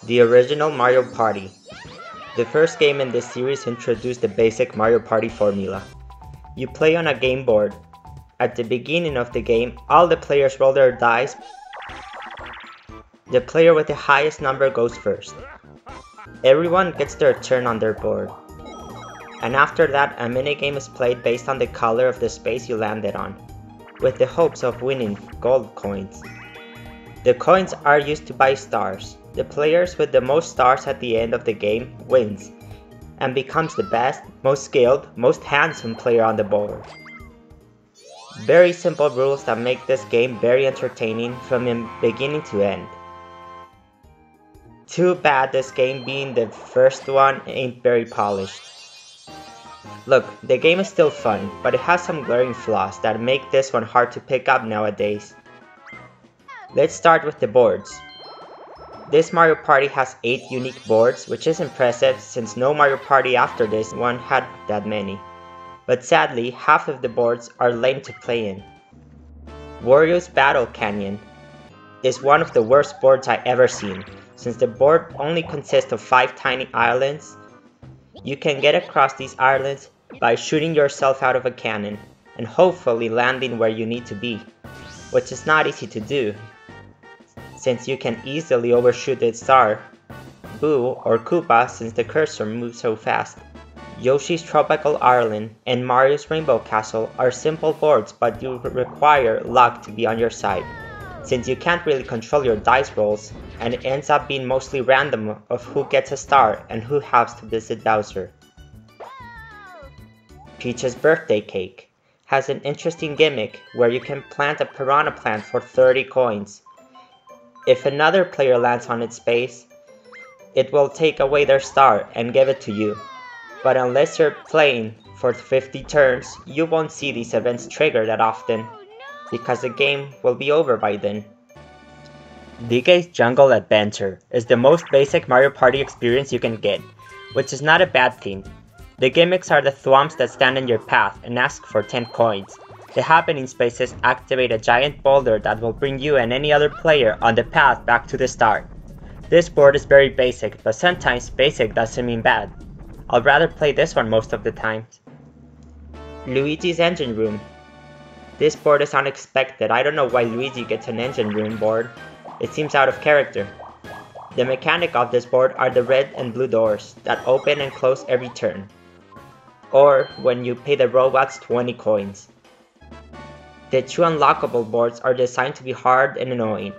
The original Mario Party. The first game in this series introduced the basic Mario Party formula. You play on a game board. At the beginning of the game, all the players roll their dice. The player with the highest number goes first. Everyone gets their turn on their board. And after that, a minigame is played based on the color of the space you landed on, with the hopes of winning gold coins. The coins are used to buy stars. The players with the most stars at the end of the game wins, and becomes the best, most skilled, most handsome player on the board. Very simple rules that make this game very entertaining from beginning to end. Too bad this game, being the first one, ain't very polished. Look, the game is still fun, but it has some glaring flaws that make this one hard to pick up nowadays. Let's start with the boards. This Mario Party has 8 unique boards, which is impressive since no Mario Party after this one had that many. But sadly, half of the boards are lame to play in. Wario's Battle Canyon is one of the worst boards I ever seen, since the board only consists of 5 tiny islands. You can get across these islands by shooting yourself out of a cannon, and hopefully landing where you need to be, which is not easy to do, since you can easily overshoot the star, Boo, or Koopa since the cursor moves so fast. Yoshi's Tropical Island and Mario's Rainbow Castle are simple boards, but you require luck to be on your side, since you can't really control your dice rolls, and it ends up being mostly random of who gets a star and who has to visit Bowser. Peach's Birthday Cake has an interesting gimmick where you can plant a piranha plant for 30 coins. If another player lands on its space, it will take away their star and give it to you. But unless you're playing for 50 turns, you won't see these events trigger that often, because the game will be over by then. DK's Jungle Adventure is the most basic Mario Party experience you can get, which is not a bad thing. The gimmicks are the thwomps that stand in your path and ask for 10 coins. The happening spaces activate a giant boulder that will bring you and any other player on the path back to the start. This board is very basic, but sometimes basic doesn't mean bad. I'd rather play this one most of the time. Luigi's Engine Room. This board is unexpected. I don't know why Luigi gets an engine room board. It seems out of character. The mechanic of this board are the red and blue doors that open and close every turn, or when you pay the robots 20 coins. The 2 unlockable boards are designed to be hard and annoying.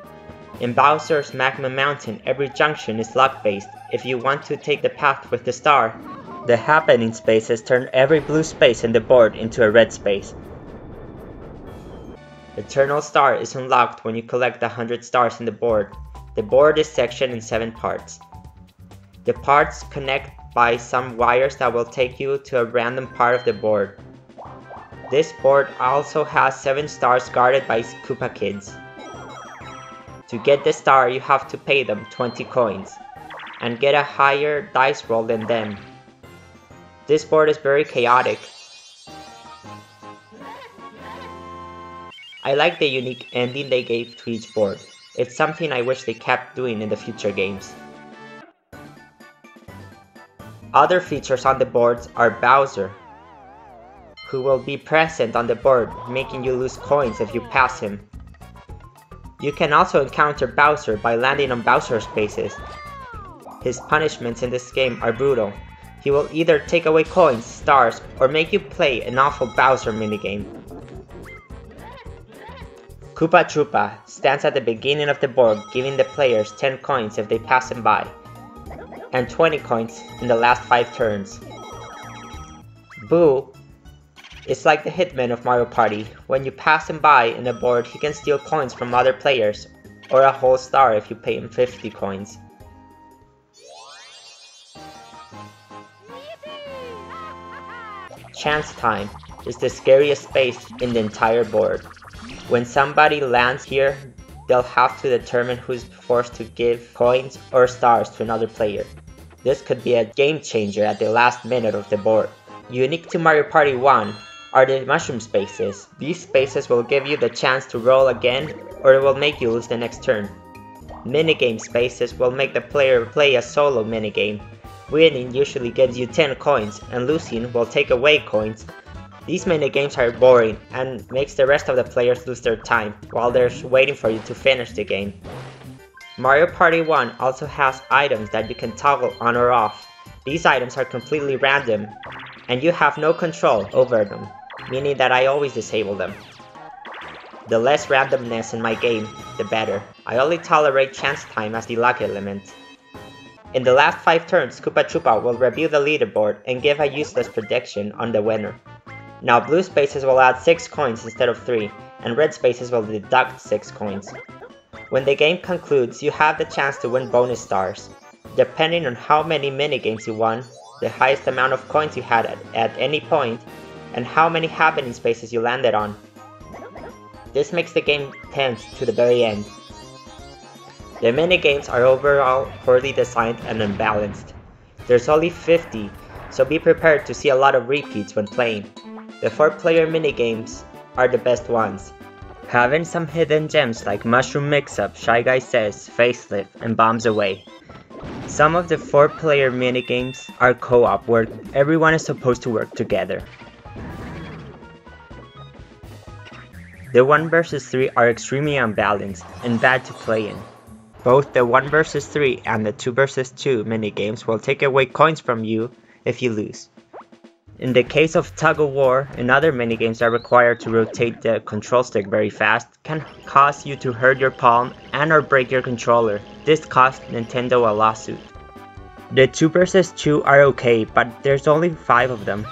In Bowser's Magma Mountain, every junction is luck-based. If you want to take the path with the star, the happening spaces turn every blue space in the board into a red space. Eternal Star is unlocked when you collect 100 stars in the board. The board is sectioned in 7 parts. The parts connect by some wires that will take you to a random part of the board. This board also has 7 stars guarded by Koopa Kids. To get the star, you have to pay them 20 coins, and get a higher dice roll than them. This board is very chaotic. I like the unique ending they gave to each board. It's something I wish they kept doing in the future games. Other features on the boards are Bowser, who will be present on the board, making you lose coins if you pass him. You can also encounter Bowser by landing on Bowser spaces. His punishments in this game are brutal. He will either take away coins, stars, or make you play an awful Bowser minigame. Koopa Troopa stands at the beginning of the board, giving the players 10 coins if they pass him by, and 20 coins in the last 5 turns. Boo is like the hitman of Mario Party. When you pass him by in the board, he can steal coins from other players, or a whole star if you pay him 50 coins. Chance Time is the scariest space in the entire board. When somebody lands here, they'll have to determine who's forced to give coins or stars to another player. This could be a game changer at the last minute of the board. Unique to Mario Party 1 are the mushroom spaces. These spaces will give you the chance to roll again, or it will make you lose the next turn. Minigame spaces will make the player play a solo minigame. Winning usually gives you 10 coins, and losing will take away coins. These minigames are boring and makes the rest of the players lose their time while they're waiting for you to finish the game. Mario Party 1 also has items that you can toggle on or off. These items are completely random, and you have no control over them, meaning that I always disable them. The less randomness in my game, the better. I only tolerate chance time as the luck element. In the last 5 turns, Koopa Troopa will review the leaderboard and give a useless prediction on the winner. Now blue spaces will add 6 coins instead of 3, and red spaces will deduct 6 coins. When the game concludes, you have the chance to win bonus stars. Depending on how many minigames you won, the highest amount of coins you had at any point, and how many happening spaces you landed on. This makes the game tense to the very end. The minigames are overall poorly designed and unbalanced. There's only 50, so be prepared to see a lot of repeats when playing. The 4-player minigames are the best ones, having some hidden gems like Mushroom Mix-Up, Shy Guy Says, Facelift, and Bombs Away. Some of the 4-player minigames are co-op where everyone is supposed to work together. The 1 vs 3 are extremely unbalanced and bad to play in. Both the 1 vs 3 and the 2 vs 2 minigames will take away coins from you if you lose. In the case of Tug of War and other minigames that require to rotate the control stick very fast can cause you to hurt your palm and or break your controller. This cost Nintendo a lawsuit. The 2 vs 2 are okay, but there's only 5 of them.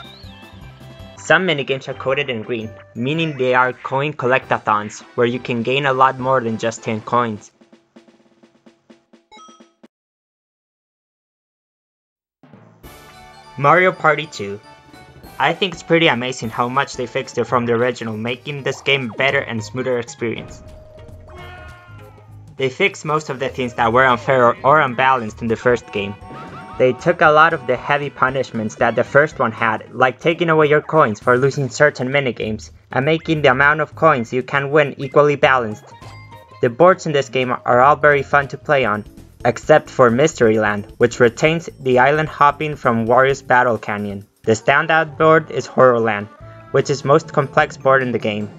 Some minigames are coded in green, meaning they are coin collectathons, where you can gain a lot more than just 10 coins. Mario Party 2. I think it's pretty amazing how much they fixed it from the original, making this game a better and smoother experience. They fixed most of the things that were unfair or unbalanced in the first game. They took a lot of the heavy punishments that the first one had, like taking away your coins for losing certain minigames, and making the amount of coins you can win equally balanced. The boards in this game are all very fun to play on, except for Mystery Land, which retains the island hopping from Wario's Battle Canyon. The standout board is Horrorland, which is the most complex board in the game.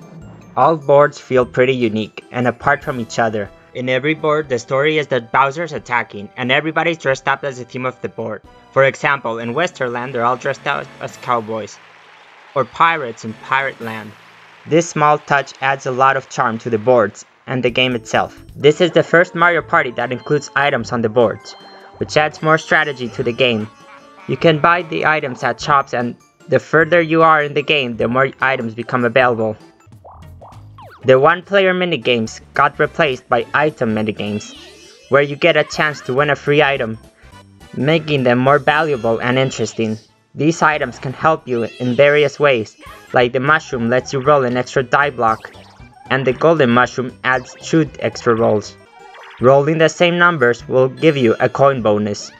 All boards feel pretty unique and apart from each other. In every board, the story is that Bowser's attacking, and everybody's dressed up as the theme of the board. For example, in Westerland, they're all dressed out as cowboys, or pirates in Pirate Land. This small touch adds a lot of charm to the boards and the game itself. This is the first Mario Party that includes items on the boards, which adds more strategy to the game. You can buy the items at shops, and the further you are in the game, the more items become available. The 1-player minigames got replaced by item minigames, where you get a chance to win a free item, making them more valuable and interesting. These items can help you in various ways, like the mushroom lets you roll an extra die block, and the golden mushroom adds 2 extra rolls. Rolling the same numbers will give you a coin bonus.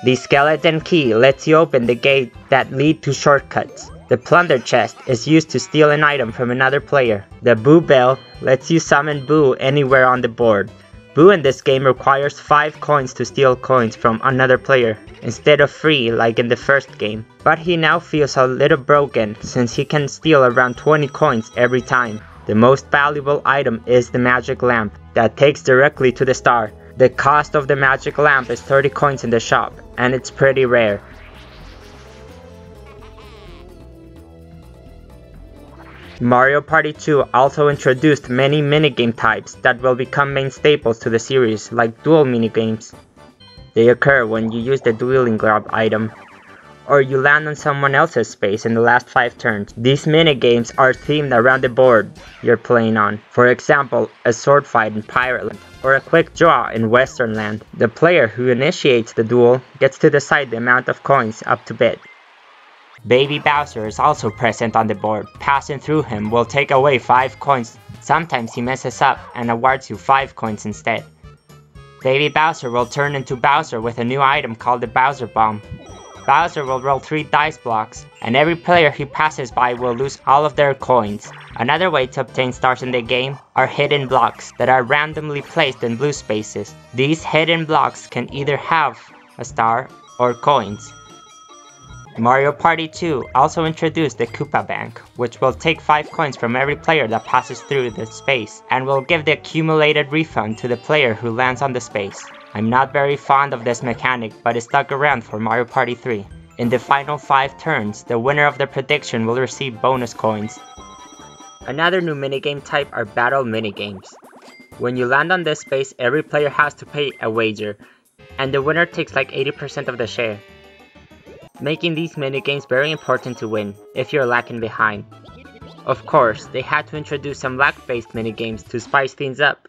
The skeleton key lets you open the gate that lead to shortcuts. The plunder chest is used to steal an item from another player. The Boo Bell lets you summon Boo anywhere on the board. Boo in this game requires 5 coins to steal coins from another player, instead of 3 like in the first game. But he now feels a little broken since he can steal around 20 coins every time. The most valuable item is the magic lamp that takes directly to the star. The cost of the magic lamp is 30 coins in the shop, and it's pretty rare. Mario Party 2 also introduced many minigame types that will become main staples to the series, like duel minigames. They occur when you use the dueling glove item, or you land on someone else's space in the last 5 turns. These minigames are themed around the board you're playing on. For example, a sword fight in Pirate Land, or a quick draw in Western Land. The player who initiates the duel gets to decide the amount of coins up to bid. Baby Bowser is also present on the board. Passing through him will take away 5 coins. Sometimes he messes up and awards you 5 coins instead. Baby Bowser will turn into Bowser with a new item called the Bowser Bomb. Bowser will roll 3 dice blocks, and every player he passes by will lose all of their coins. Another way to obtain stars in the game are hidden blocks that are randomly placed in blue spaces. These hidden blocks can either have a star or coins. Mario Party 2 also introduced the Koopa Bank, which will take 5 coins from every player that passes through the space, and will give the accumulated refund to the player who lands on the space. I'm not very fond of this mechanic, but it stuck around for Mario Party 3. In the final 5 turns, the winner of the prediction will receive bonus coins. Another new minigame type are battle minigames. When you land on this space, every player has to pay a wager, and the winner takes like 80% of the share, making these minigames very important to win if you're lacking behind. Of course, they had to introduce some luck-based minigames to spice things up.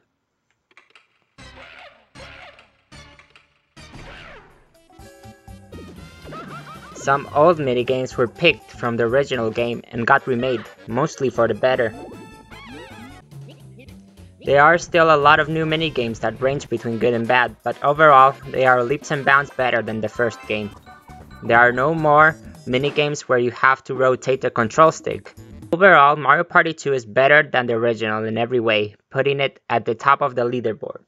Some old minigames were picked from the original game and got remade, mostly for the better. There are still a lot of new minigames that range between good and bad, but overall, they are leaps and bounds better than the first game. There are no more minigames where you have to rotate the control stick. Overall, Mario Party 2 is better than the original in every way, putting it at the top of the leaderboard.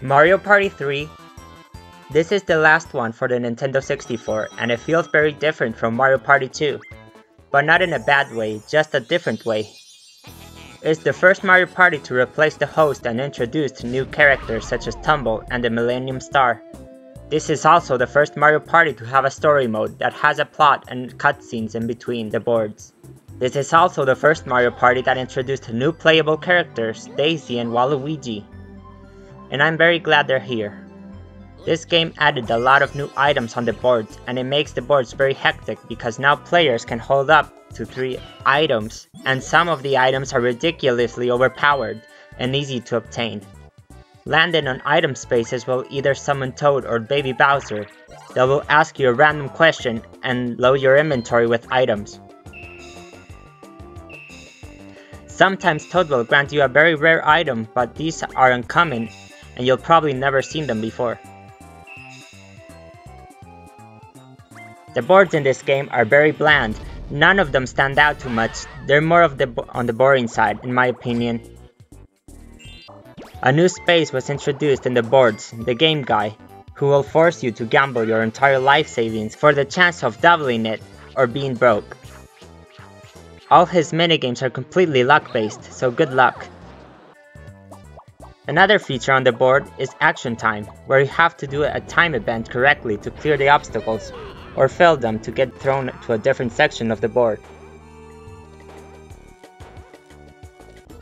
Mario Party 3. This is the last one for the Nintendo 64, and it feels very different from Mario Party 2. But not in a bad way, just a different way. It's the first Mario Party to replace the host and introduce new characters such as Tumble and the Millennium Star. This is also the first Mario Party to have a story mode that has a plot and cutscenes in between the boards. This is also the first Mario Party that introduced new playable characters, Daisy and Waluigi. And I'm very glad they're here. This game added a lot of new items on the boards, and it makes the boards very hectic because now players can hold up to 3 items, and some of the items are ridiculously overpowered and easy to obtain. Landing on item spaces will either summon Toad or Baby Bowser. They will ask you a random question and load your inventory with items. Sometimes Toad will grant you a very rare item, but these are uncommon and you'll probably never seen them before. The boards in this game are very bland. None of them stand out too much. They're more on the boring side, in my opinion. A new space was introduced in the boards, the Game Guy, who will force you to gamble your entire life savings for the chance of doubling it or being broke. All his minigames are completely luck-based, so good luck. Another feature on the board is Action Time, where you have to do a time event correctly to clear the obstacles, or fail them to get thrown to a different section of the board.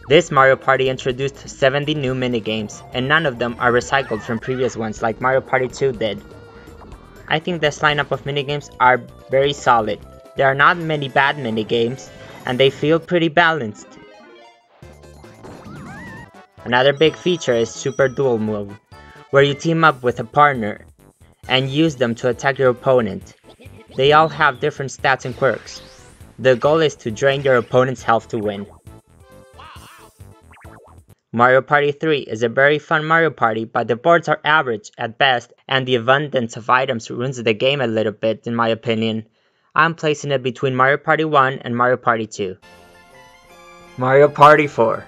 This Mario Party introduced 70 new minigames, and none of them are recycled from previous ones like Mario Party 2 did. I think this lineup of minigames are very solid. There are not many bad minigames, and they feel pretty balanced. Another big feature is Super Duel Mode, where you team up with a partner and use them to attack your opponent. They all have different stats and quirks. The goal is to drain your opponent's health to win. Mario Party 3 is a very fun Mario Party, but the boards are average at best, and the abundance of items ruins the game a little bit in my opinion. I'm placing it between Mario Party 1 and Mario Party 2. Mario Party 4.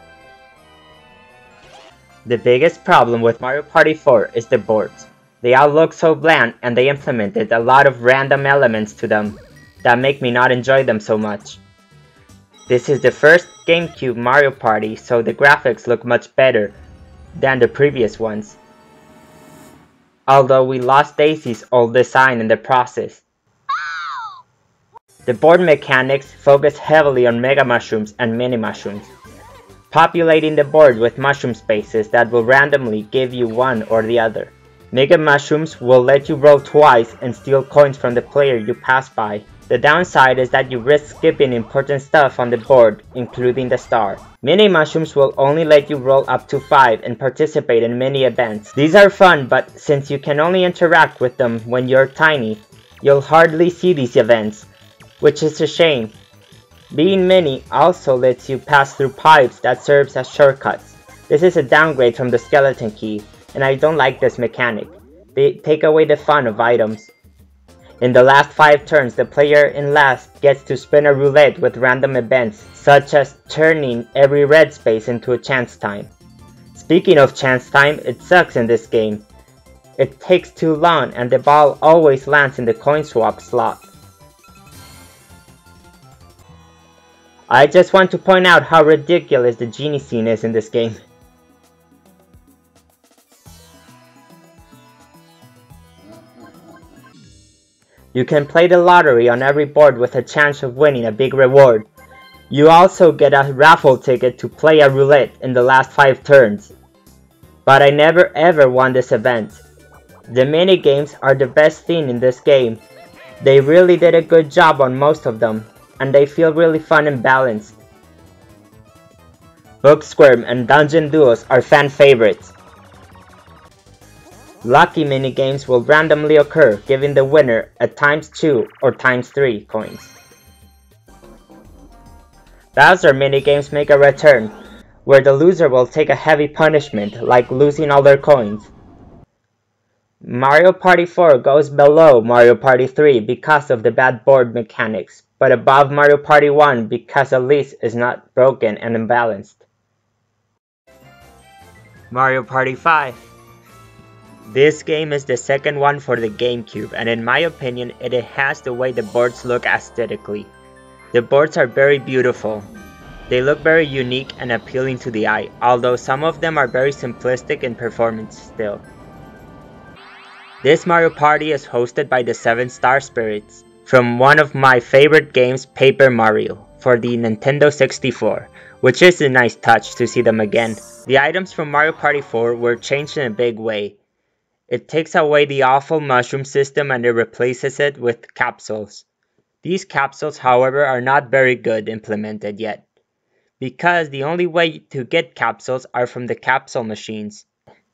The biggest problem with Mario Party 4 is the boards. They all look so bland, and they implemented a lot of random elements to them that make me not enjoy them so much. This is the first GameCube Mario Party, so the graphics look much better than the previous ones, although we lost Daisy's old design in the process. The board mechanics focus heavily on Mega Mushrooms and Mini Mushrooms, populating the board with mushroom spaces that will randomly give you one or the other. Mega Mushrooms will let you roll twice and steal coins from the player you pass by. The downside is that you risk skipping important stuff on the board, including the star. Mini Mushrooms will only let you roll up to 5 and participate in mini events. These are fun, but since you can only interact with them when you're tiny, you'll hardly see these events, which is a shame. Being mini also lets you pass through pipes that serves as shortcuts. This is a downgrade from the skeleton key, and I don't like this mechanic. They take away the fun of items. In the last 5 turns, the player in last gets to spin a roulette with random events, such as turning every red space into a chance time. Speaking of chance time, it sucks in this game. It takes too long and the ball always lands in the coin swap slot. I just want to point out how ridiculous the genie scene is in this game. You can play the lottery on every board with a chance of winning a big reward. You also get a raffle ticket to play a roulette in the last 5 turns. But I never ever won this event. The minigames are the best thing in this game. They really did a good job on most of them, and they feel really fun and balanced. Book Squirm and Dungeon Duos are fan favorites. Lucky minigames will randomly occur, giving the winner a ×2 or ×3 coins. Bowser minigames make a return, where the loser will take a heavy punishment, like losing all their coins. Mario Party 4 goes below Mario Party 3 because of the bad board mechanics, but above Mario Party 1 because Elise is not broken and imbalanced. Mario Party 5. This game is the second one for the GameCube, and in my opinion, it enhanced the way the boards look aesthetically. The boards are very beautiful. They look very unique and appealing to the eye, although some of them are very simplistic in performance still. This Mario Party is hosted by the 7 Star Spirits from one of my favorite games, Paper Mario, for the Nintendo 64, which is a nice touch to see them again. The items from Mario Party 4 were changed in a big way. It takes away the awful mushroom system and it replaces it with capsules. These capsules, however, are not very good implemented yet, because the only way to get capsules are from the capsule machines.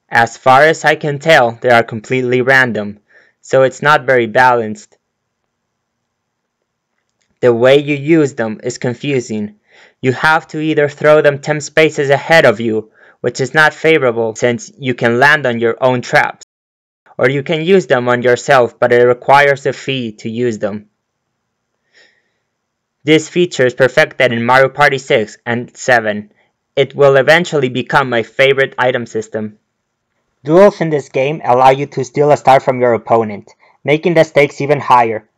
As far as I can tell, they are completely random, so it's not very balanced. The way you use them is confusing. You have to either throw them 10 spaces ahead of you, which is not favorable since you can land on your own traps, or you can use them on yourself, but it requires a fee to use them. This feature is perfected in Mario Party 6 and 7. It will eventually become my favorite item system. Duels in this game allow you to steal a star from your opponent, making the stakes even higher.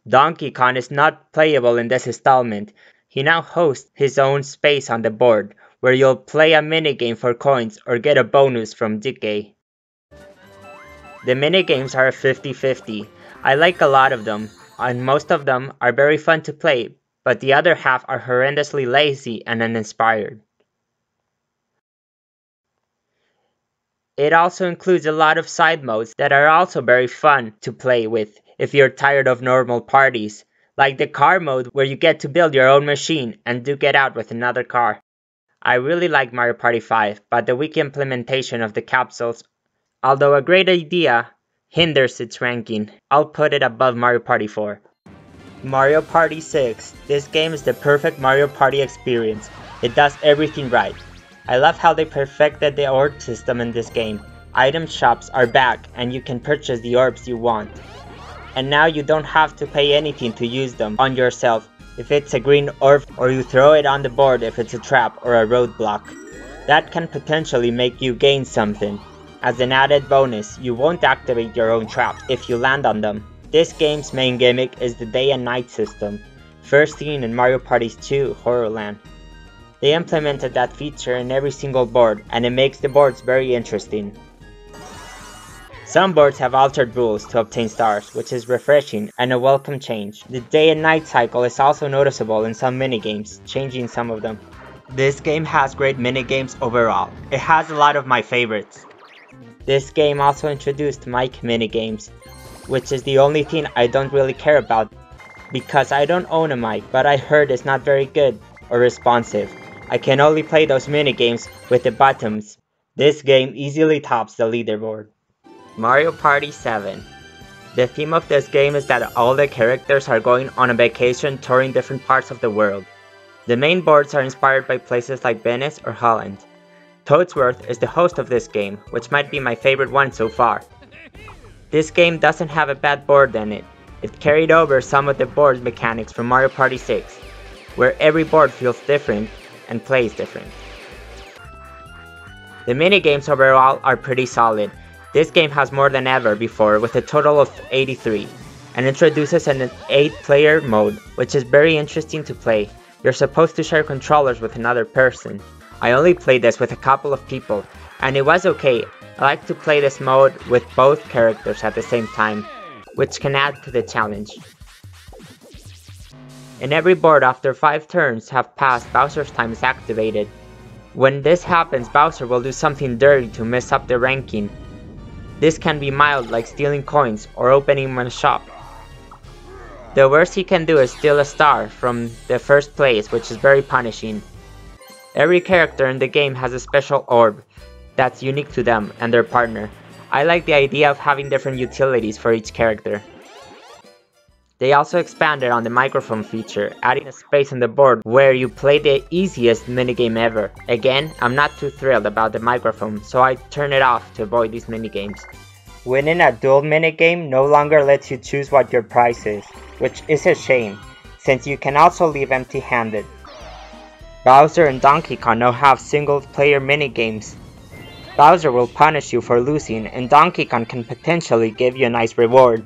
Donkey Kong is not playable in this installment. He now hosts his own space on the board, where you'll play a minigame for coins or get a bonus from Decay. The minigames are 50-50. I like a lot of them, and most of them are very fun to play, but the other half are horrendously lazy and uninspired. It also includes a lot of side modes that are also very fun to play with if you're tired of normal parties, like the car mode where you get to build your own machine and duke it out with another car. I really like Mario Party 5, but the weak implementation of the capsules, although a great idea, hinders its ranking. I'll put it above Mario Party 4. Mario Party 6. This game is the perfect Mario Party experience. It does everything right. I love how they perfected the orb system in this game. Item shops are back and you can purchase the orbs you want. And now you don't have to pay anything to use them on yourself if it's a green orb, or you throw it on the board if it's a trap or a roadblock. That can potentially make you gain something. As an added bonus, you won't activate your own traps if you land on them. This game's main gimmick is the day and night system, first seen in Mario Party 2 Horrorland. They implemented that feature in every single board, and it makes the boards very interesting. Some boards have altered rules to obtain stars, which is refreshing and a welcome change. The day and night cycle is also noticeable in some minigames, changing some of them. This game has great minigames overall. It has a lot of my favorites. This game also introduced mic minigames, which is the only thing I don't really care about, because I don't own a mic, but I heard it's not very good or responsive. I can only play those minigames with the buttons. This game easily tops the leaderboard. Mario Party 7. The theme of this game is that all the characters are going on a vacation touring different parts of the world. The main boards are inspired by places like Venice or Holland. Toadsworth is the host of this game, which might be my favorite one so far. This game doesn't have a bad board in it. It carried over some of the board mechanics from Mario Party 6, where every board feels different and plays different. The minigames overall are pretty solid. This game has more than ever before with a total of 83, and introduces an 8-player mode, which is very interesting to play. You're supposed to share controllers with another person. I only played this with a couple of people, and it was okay. I like to play this mode with both characters at the same time, which can add to the challenge. In every board after 5 turns have passed, Bowser's time is activated. When this happens, Bowser will do something dirty to mess up the ranking. This can be mild, like stealing coins or opening a shop. The worst he can do is steal a star from the first place, which is very punishing. Every character in the game has a special orb that's unique to them and their partner. I like the idea of having different utilities for each character. They also expanded on the microphone feature, adding a space on the board where you play the easiest minigame ever. Again, I'm not too thrilled about the microphone, so I turn it off to avoid these minigames. Winning a duel minigame no longer lets you choose what your prize is, which is a shame, since you can also leave empty-handed. Bowser and Donkey Kong now have single-player minigames. Bowser will punish you for losing, and Donkey Kong can potentially give you a nice reward.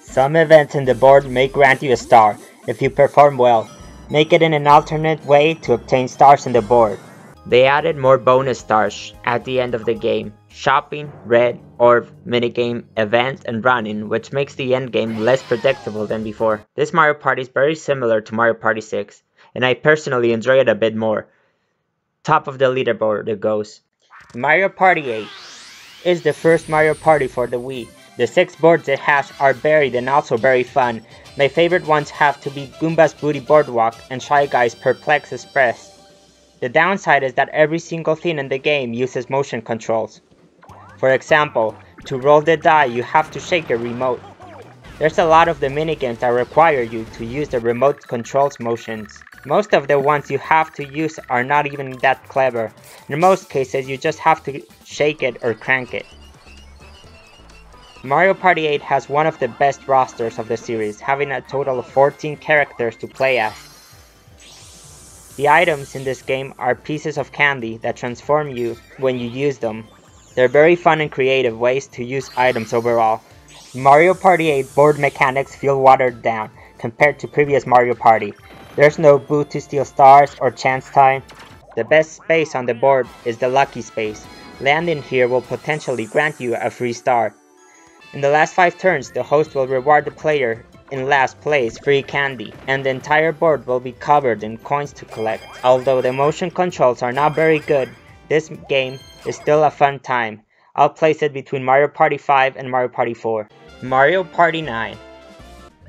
Some events in the board may grant you a star if you perform well. Make it in an alternate way to obtain stars in the board. They added more bonus stars at the end of the game. Shopping, red, orb, minigame, event, and running, which makes the endgame less predictable than before. This Mario Party is very similar to Mario Party 6, and I personally enjoy it a bit more. Top of the leaderboard it goes. Mario Party 8 is the first Mario Party for the Wii. The 6 boards it has are varied and also very fun. My favorite ones have to be Goomba's Booty Boardwalk and Shy Guy's Perplex Express. The downside is that every single thing in the game uses motion controls. For example, to roll the die you have to shake a remote. There's a lot of the minigames that require you to use the remote controls motions. Most of the ones you have to use are not even that clever. In most cases you just have to shake it or crank it. Mario Party 8 has one of the best rosters of the series, having a total of 14 characters to play as. The items in this game are pieces of candy that transform you when you use them. They're very fun and creative ways to use items overall. Mario Party 8 board mechanics feel watered down compared to previous Mario Party. There's no boot to steal stars or chance time. The best space on the board is the lucky space. Landing here will potentially grant you a free star. In the last 5 turns, the host will reward the player in last place free candy, and the entire board will be covered in coins to collect. Although the motion controls are not very good, this game is still a fun time. I'll place it between Mario Party 5 and Mario Party 4. Mario Party 9.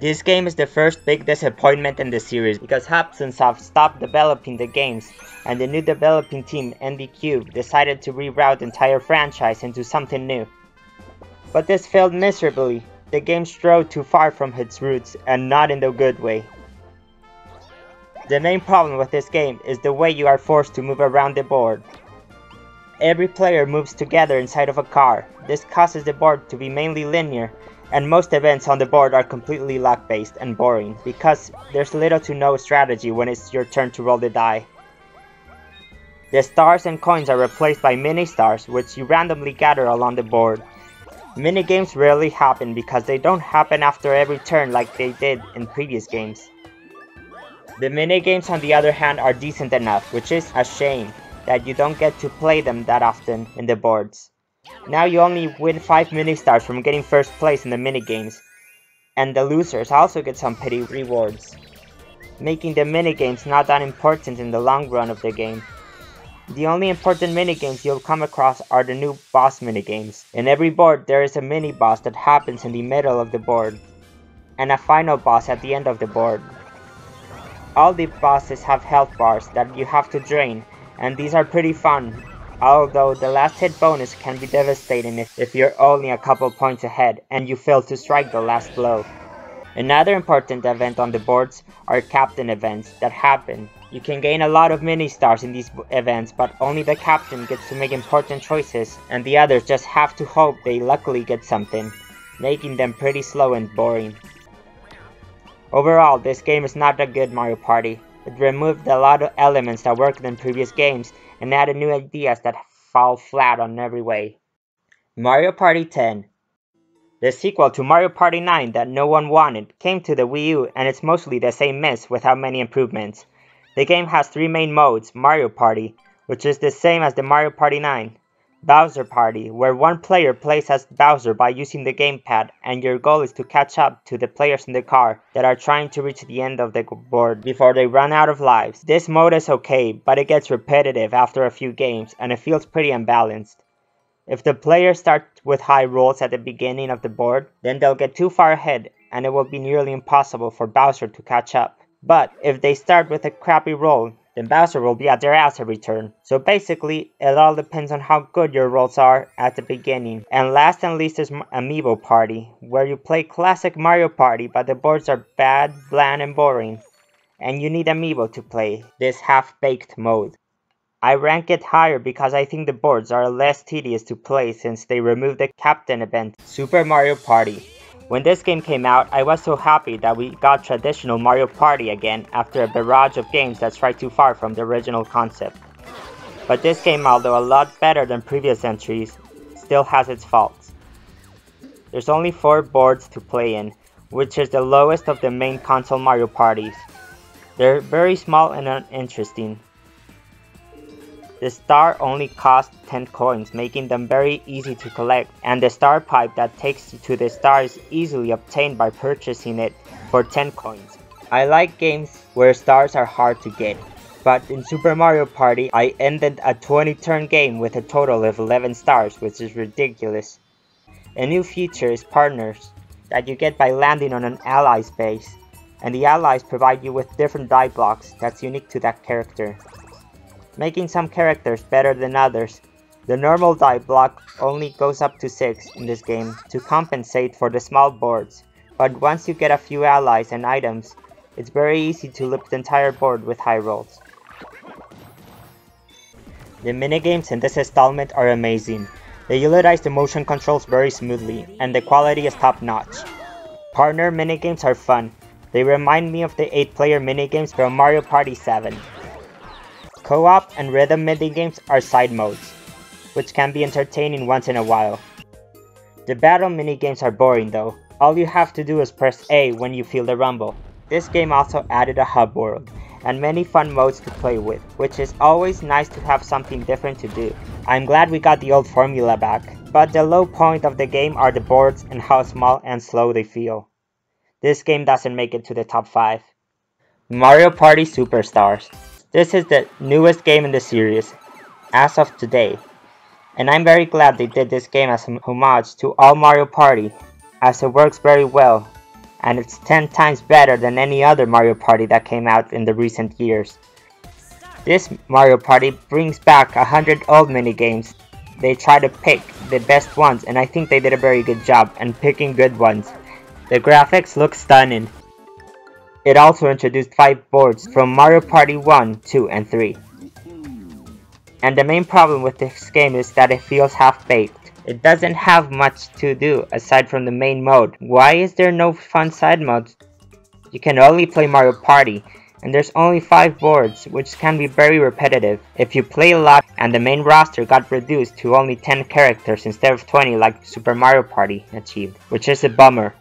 This game is the first big disappointment in the series because Hudson-Soft stopped developing the games, and the new developing team, NDQ, decided to reroute the entire franchise into something new. But this failed miserably. The game strode too far from its roots, and not in the good way. The main problem with this game is the way you are forced to move around the board. Every player moves together inside of a car. This causes the board to be mainly linear, and most events on the board are completely luck-based and boring, because there's little to no strategy when it's your turn to roll the die. The stars and coins are replaced by mini-stars, which you randomly gather along the board. Minigames rarely happen because they don't happen after every turn like they did in previous games. The minigames on the other hand are decent enough, which is a shame that you don't get to play them that often in the boards. Now you only win 5 mini-stars from getting first place in the minigames, and the losers also get some petty rewards, making the minigames not that important in the long run of the game. The only important minigames you'll come across are the new boss minigames. In every board there is a mini-boss that happens in the middle of the board, and a final boss at the end of the board. All the bosses have health bars that you have to drain, and these are pretty fun, although the last hit bonus can be devastating if you're only a couple points ahead and you fail to strike the last blow. Another important event on the boards are captain events that happen You can gain a lot of mini stars in these events, but only the captain gets to make important choices, and the others just have to hope they luckily get something, making them pretty slow and boring. Overall, this game is not a good Mario Party. It removed a lot of elements that worked in previous games and added new ideas that fall flat on every way. Mario Party 10. The sequel to Mario Party 9 that no one wanted came to the Wii U, and it's mostly the same mess without many improvements. The game has 3 main modes: Mario Party, which is the same as the Mario Party 9, Bowser Party, where one player plays as Bowser by using the gamepad, and your goal is to catch up to the players in the car that are trying to reach the end of the board before they run out of lives. This mode is okay, but it gets repetitive after a few games, and it feels pretty unbalanced. If the players start with high rolls at the beginning of the board, then they'll get too far ahead, and it will be nearly impossible for Bowser to catch up. But if they start with a crappy roll, then Bowser will be at their ass every turn. So basically, it all depends on how good your rolls are at the beginning. And last and least is Amiibo Party, where you play classic Mario Party but the boards are bad, bland and boring. And you need Amiibo to play this half-baked mode. I rank it higher because I think the boards are less tedious to play since they removed the captain event. Super Mario Party. When this game came out, I was so happy that we got traditional Mario Party again after a barrage of games that strayed too far from the original concept. But this game, although a lot better than previous entries, still has its faults. There's only 4 boards to play in, which is the lowest of the main console Mario Parties. They're very small and uninteresting. The star only costs 10 coins, making them very easy to collect, and the star pipe that takes you to the star is easily obtained by purchasing it for 10 coins. I like games where stars are hard to get, but in Super Mario Party I ended a 20-turn game with a total of 11 stars, which is ridiculous. A new feature is partners, that you get by landing on an ally's base, and the allies provide you with different die blocks that's unique to that character, making some characters better than others. The normal die block only goes up to 6 in this game to compensate for the small boards, but once you get a few allies and items, it's very easy to lift the entire board with high rolls. The minigames in this installment are amazing. They utilize the motion controls very smoothly, and the quality is top notch. Partner minigames are fun. They remind me of the 8-player minigames from Mario Party 7. Co-op and rhythm minigames are side modes, which can be entertaining once in a while. The battle minigames are boring though. All you have to do is press A when you feel the rumble. This game also added a hub world, and many fun modes to play with, which is always nice to have something different to do. I'm glad we got the old formula back, but the low point of the game are the boards and how small and slow they feel. This game doesn't make it to the top 5. Mario Party Superstars. This is the newest game in the series, as of today, and I'm very glad they did this game as a homage to all Mario Party, as it works very well, and it's 10 times better than any other Mario Party that came out in the recent years. This Mario Party brings back 100 old minigames. They try to pick the best ones, and I think they did a very good job in picking good ones. The graphics look stunning. It also introduced 5 boards from Mario Party 1, 2, and 3. And the main problem with this game is that it feels half-baked. It doesn't have much to do aside from the main mode. Why is there no fun side modes? You can only play Mario Party, and there's only 5 boards, which can be very repetitive if you play a lot, and the main roster got reduced to only 10 characters instead of 20 like Super Mario Party achieved, which is a bummer.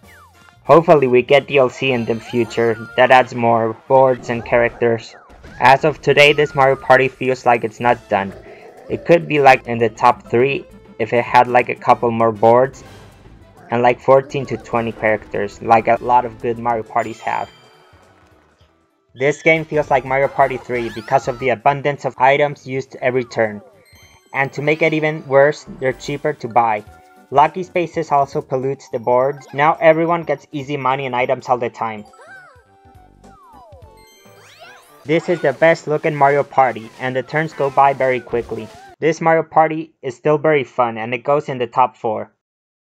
Hopefully we get DLC in the future that adds more boards and characters. As of today, this Mario Party feels like it's not done. It could be like in the top 3 if it had like a couple more boards and like 14 to 20 characters like a lot of good Mario Parties have. This game feels like Mario Party 3 because of the abundance of items used every turn. And to make it even worse, they're cheaper to buy. Lucky Spaces also pollutes the boards. Now everyone gets easy money and items all the time. This is the best looking Mario Party, and the turns go by very quickly. This Mario Party is still very fun, and it goes in the top 4.